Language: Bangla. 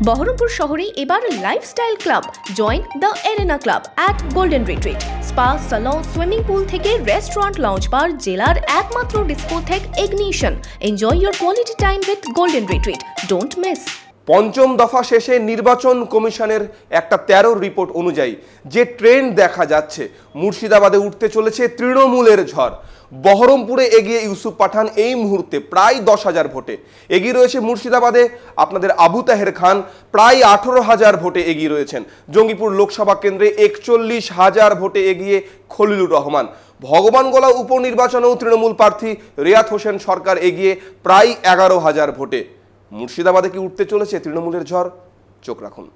বহরমপুর শহরে এবার lifestyle club. Join the arena club at golden retreat. Spa, salon, swimming pool থেকে রেস্টুরেন্ট, লঞ্চ বার, জেলার একমাত্র discotheque ignition. Enjoy your quality time with golden retreat. Don't miss. পঞ্চম দফা শেষে নির্বাচন কমিশনের একটা 13 রিপোর্ট অনুযায়ী যে ট্রেন্ড দেখা যাচ্ছে, মুর্শিদাবাদে উঠতে চলেছে তৃণমূলের ঝড়। বহরমপুরে এগিয়ে ইউসুফ পাঠান এই মুহূর্তে প্রায় 10,000 ভোটে এগিয়ে রয়েছে। মুর্শিদাবাদে আপনাদের আবু তাহের খান প্রায় 18,000 ভোটে এগিয়ে রয়েছেন। জঙ্গিপুর লোকসভা কেন্দ্রে 41,000 ভোটে এগিয়ে খলিলুর রহমান। ভগবানগোলা উপনির্বাচনেও তৃণমূল প্রার্থী রিয়াত হোসেন সরকার এগিয়ে প্রায় 11,000 ভোটে। মুর্শিদাবাদে কি উঠতে চলেছে তৃণমূলের ঝড়? চোখ রাখুন।